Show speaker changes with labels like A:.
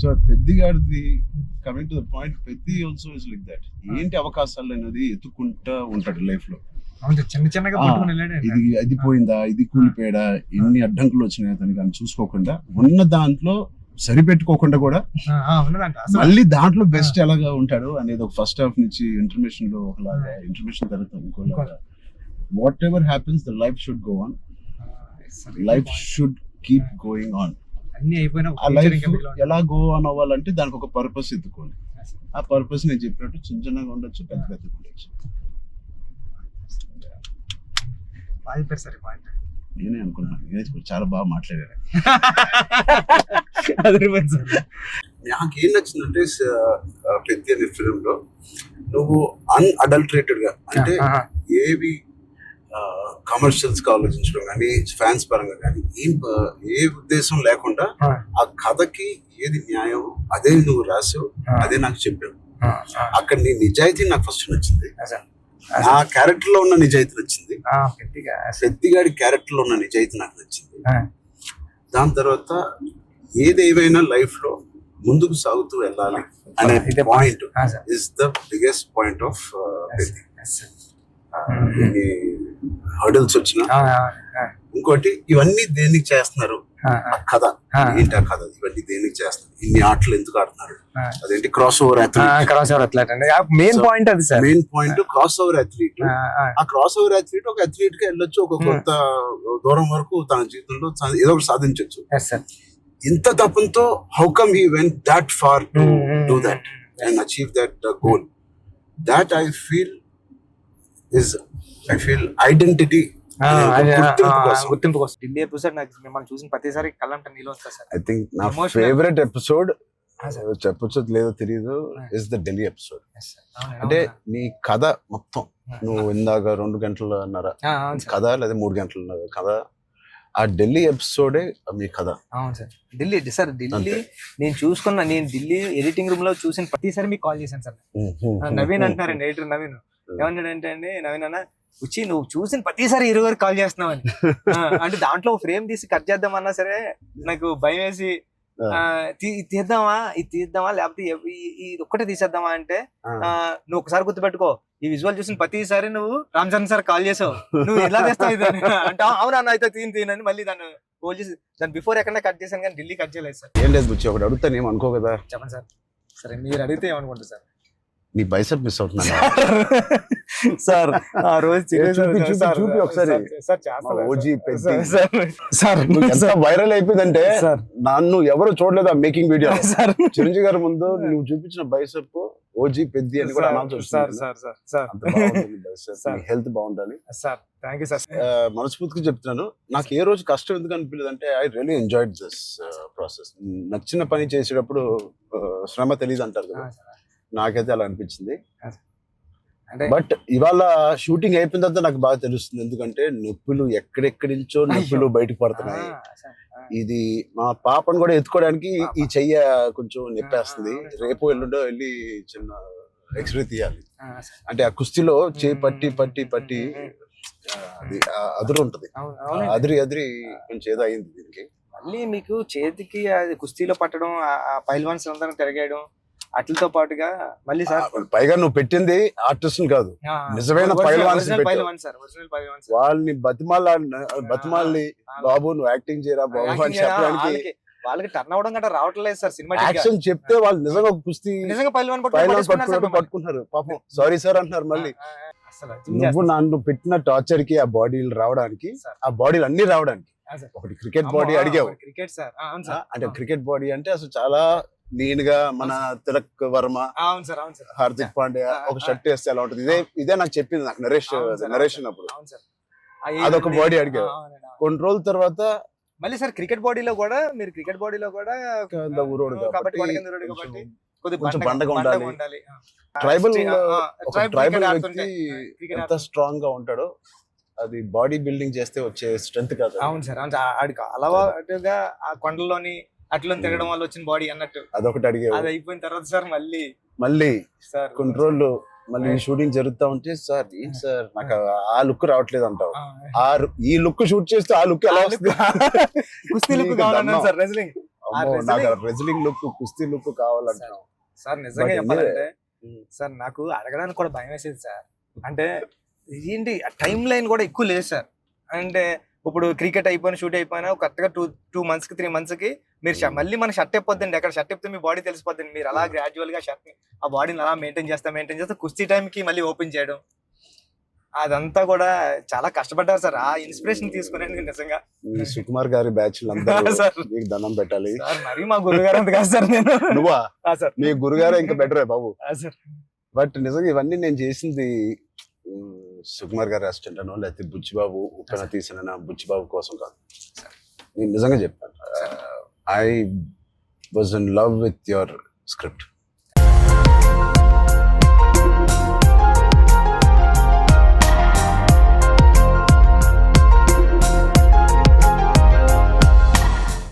A: So పెద్దిగాడిది coming to the point, Peddi also is like that. ఏంటి అవకాశాలు అనేది ఎత్తుకుంటా ఉంటాడు లైఫ్ లో.
B: చిన్న చిన్నగా
A: ఇది అది పోయిందా, ఇది కూలిపోయాడా, ఎన్ని అడ్డంకులు వచ్చినాయి అతనికి అని చూసుకోకుండా ఉన్న దాంట్లో సరిపెట్టుకోకుండా కూడా మళ్ళీ దాంట్లో బెస్ట్ ఎలాగా ఉంటాడు అనేది ఒక ఫస్ట్ హాఫ్ నుంచి ఇంటర్మిషన్ లో ఒకలాగా, ఇంటర్మిషన్ తర్వాత ఇంకోలాగా. Whatever happens the life should go on, life should keep going on. ఆ లైఫ్ ఎలా గో ఆన్ అవ్వాలంటే దానికి ఒక పర్పస్ ఎత్తుకోండి. ఆ పర్పస్ నేను చెప్పినట్టు చిన్న చిన్నగా ఉండొచ్చు, పెద్ద పెద్ద ఉండొచ్చు. నేనే అనుకున్నాను చాలా బాగా మాట్లాడారు. నాకేం నచ్చిందంటే పెద్ద అనే ఫిలిం లో నువ్వు అన్అడల్టరేటెడ్ గా, అంటే ఏవి కమర్షియల్స్ గా ఆలోచించడం కానీ ఫ్యాన్స్ పరంగా కానీ ఏ ఉద్దేశం లేకుండా ఆ కథకి ఏది న్యాయం అదే నువ్వు రాసావు, అదే నాకు చెప్పావు. అక్కడ నీ నిజాయితీ నాకు ఫస్ట్ నచ్చింది. ఆ క్యారెక్టర్ లో ఉన్న నిజాయితీ నచ్చింది, పెద్దిగాడి క్యారెక్టర్ లో ఉన్న నిజాయితీ నాకు నచ్చింది. దాని తర్వాత ఏదేమైనా లైఫ్ లో ముందుకు సాగుతూ వెళ్ళాలి అనే point is the biggest point of Peddi. Hurdles వచ్చిన ఇంకోటి, ఇవన్నీ దేనికి చేస్తున్నారు, కథ ఏంటి, ఆ కథ ఇవన్నీ దేనికి చేస్తున్నారు, ఇన్ని ఆటలు ఎందుకు ఆడుతున్నారు, అదేంటి cross over athlete.
B: Main point అది sir,
A: main point cross over athlete. ఆ క్రాస్ ఓవర్ అథ్లీట్ ఒక అథ్లీట్ గా వెళ్ళొచ్చు, ఒక కొంత దూరం వరకు తన జీవితంలో ఏదో ఒకటి సాధించవచ్చు. ఇంత తపంతో how come he went that far to do that and achieve that goal. That I feel identity,
B: గుర్తింపు కోసం. ఢిల్లీ ఎపిసోడ్ నాకు మిమ్మల్ని చూసిన ప్రతిసారి కళ్ళంట నీళ్ళు వస్తా సార్.
A: ఐ థింక్ నా ఫేవరెట్ ఎపిసోడ్ చెప్పొచ్చు లేదో తెలియదు, ఇస్ ద ఢిల్లీ ఎపిసోడ్. అంటే నీ కథ మొత్తం, నువ్వు ఇందాక 2 గంటలన్నర కథ లేదా 3 గంటలన్నర కథ, ఆ ఢిల్లీ ఎపిసోడే మీ కథ.
B: అవును సార్. ఢిల్లీ నేను ఢిల్లీ ఎడిటింగ్ రూమ్ లో చూసిన ప్రతిసారి మీకు కాల్ చేశాను సార్. నవీన్ అంటున్నారండి, ఎడిటర్ నవీన్ ఏమన్నాడంటే అండి, నవీన్ అన్న వచ్చి నువ్వు చూసిన ప్రతిసారి 20 వరకు కాల్ చేస్తున్నావు అని. అంటే దాంట్లో ఫ్రేమ్ తీసి కట్ చేద్దామన్నా సరే నాకు భయం వేసి తీద్దామా లేకపోతే ఇది ఒక్కటే తీసేద్దామా అంటే, నువ్వు ఒకసారి గుర్తుపెట్టుకో, ఈ విజువల్ చూసిన ప్రతిసారి నువ్వు రామ్ చరణ్ సార్ కాల్ చేసావు, నువ్వు ఎలా చేస్తావు ఇది అంటే, అవునా అయితే తీయని మళ్ళీ దాన్ని కాల్ చేసి దాని బిఫోర్ ఎక్కడ కట్ చేశాను కానీ ఢిల్లీ కట్ చేయలేదు సార్.
A: ఏం లేదు బుచ్చి, ఒకటి అడుగుతాను ఏం అనుకో కదా.
B: చెప్పండి సార్. సరే మీరు అడిగితే ఏమనుకుంటా సార్.
A: నీ బైసెప్ మిస్ అవుతున్నా
B: సార్. ఆ రోజు
A: చూపి ఒకసారి. వైరల్ అయిపోయిందంటే నన్ను ఎవరు చూడలేదు ఆ మేకింగ్ వీడియో. చిరంజీవి గారి ముందు నువ్వు చూపించిన బైసెప్ ఓజీ పెద్ది అని కూడా అనౌన్స్ చేస్తుంది. హెల్త్ బాగుండాలి
B: సార్. Thank you sir.
A: మనస్ఫూర్తిగా చెప్తున్నాను, నాకు ఏ రోజు కష్టం ఎందుకు అనిపించలేదు అంటే I really enjoyed this process. నచ్చిన పని చేసేటప్పుడు శ్రమ తెలియదు అంటారు కదా, నాకైతే అలా అనిపించింది. బట్ ఇవాళ షూటింగ్ అయిపోయిన తర్వాత నాకు బాగా తెలుస్తుంది, ఎందుకంటే నొప్పులు ఎక్కడెక్కడి నుంచో నొప్పులు బయటకు పడుతున్నాయి. ఇది మా పాపను కూడా ఎత్తుకోవడానికి ఈ చెయ్య కొంచెం నొప్పేస్తుంది. రేపు ఎల్లుండో వెళ్ళి చిన్న ఎక్స్రే తీయాలి. అంటే ఆ కుస్తీలో చేయి పట్టి పట్టి పట్టి అది అదురు ఉంటది, అదిరి కొంచెం ఏదో అయింది దీనికి.
B: మళ్ళీ మీకు చేతికి అది కుస్తీలో పట్టడం, ఆ పైల్వాన్స్ అందరం తిరగేయడం అట్లతో పాటుగా మళ్ళీ సార్,
A: పైగా నువ్వు పెట్టింది ఆర్టిస్ట్ కాదు, నిజమైన వాళ్ళని బతిమాలి బాబు నువ్వు యాక్టింగ్ చేయరా బాబు అని చెప్పడానికి
B: వాళ్ళకి టర్న్ అవడం గట్రా రావట్లేదు సార్. సినిమా
A: యాక్షన్ చెప్తే వాళ్ళు నిజంగా కుస్తీ
B: నిజంగా పైల్వాన్
A: పట్టుకుంటున్నారు పాపం. సారీ సార్ అంటున్నారు. మళ్ళీ నువ్వు నన్ను పెట్టిన టార్చర్ కి ఆ బాడీలు రావడానికి, ఆ బాడీలు అన్ని రావడానికి, ఒకటి క్రికెట్ బాడీ అడిగావు.
B: క్రికెట్ సార్
A: అంటే క్రికెట్ బాడీ అంటే అసలు చాలా లీన్ గా మన తిలక్ వర్మ, హార్దిక్ పాండ్యా ఒక షర్ట్ వేస్తే ఎలా ఉంటుంది, ఇదే నాకు చెప్పింది నాకు నరేషన్ అప్పుడు. అదొక బాడీ అడిగా. కొన్ని రోజుల తర్వాత
B: మళ్ళీ సార్ క్రికెట్ బాడీలో కూడా మీరు
A: కొంచెం బండగా ఉండాలి. ట్రైబల్ వ్యక్తి ఎంత స్ట్రాంగ్ గా ఉంటాడో అది బాడీ బిల్డింగ్ చేస్తే వచ్చే స్ట్రెంత్ కాదు.
B: అవును సార్. ఆడికి అలవాటుగా ఆ కొండలోని అట్లా తిరగడం వల్ల వచ్చిన బాడీ అన్నట్టు
A: అదొకటి అడిగే.
B: అది అయిపోయిన తర్వాత సార్
A: మళ్ళీ సార్ కొన్ని రోజులు మళ్ళీ షూటింగ్ జరుగుతా ఉంటే సార్ ఏంటి సార్ నాకు ఆ లుక్ రావట్లేదు అంటావు. ఈ లుక్ షూట్ చేస్తే ఆ లుక్ ఎలా వస్తుంది?
C: అమ్మో,
B: wrestling-
C: నాకు రెజ్లింగ్ లుక్, కుస్తీ లుక్ కావాలంటున్నావు.
B: సార్ నిజంగా
C: But
B: చెప్పాలంటే
C: Hmm.
B: సార్ నాకు అడగడానికి కూడా భయం వేసేది సార్. అంటే ఏంటి టైం లైన్ కూడా ఎక్కువ లేదు సార్. అంటే ఇప్పుడు క్రికెట్ అయిపోయినా షూట్ అయిపోయినా కరెక్ట్గా 2 months కి 3 months కి మీరు మళ్ళీ మన షర్ట్ అయిపోద్దండి. అక్కడ షర్ట్ అయిపోతే మీ బాడీ తెలిసిపోద్దండి. మీరు అలా గ్రాడ్యువల్ గా షర్ట్ ఆ బాడీని అలా మెయింటైన్ చేస్తే కుస్తీ టైంకి మళ్ళీ ఓపెన్ చేయడం అదంతా కూడా చాలా కష్టపడ్డారు సార్. ఆ ఇన్స్పిరేషన్ తీసుకునేది నిజంగా
C: ఈ సుకుమార్ గారి బ్యాచ్ అందరూ
B: సార్.
C: మీకు దండం పెట్టాలి.
B: సార్ మరి మా గురుగారు అంత కాదు సార్ నేను.
C: నువ్వా?
B: సార్
C: మీ గురుగారే ఇంకా బెటరే బాబు.
B: సార్
C: బట్ నిజంగా ఇవన్నీ నేను చేసింది సుకుమార్ గారి అసిస్టెంట్ అనో లేకపోతే బుచ్చిబాబు ఉప్పెన తీసిన బుచ్చిబాబు కోసం కాదు. నేను నిజంగా చెప్పాను, I was in love with your script.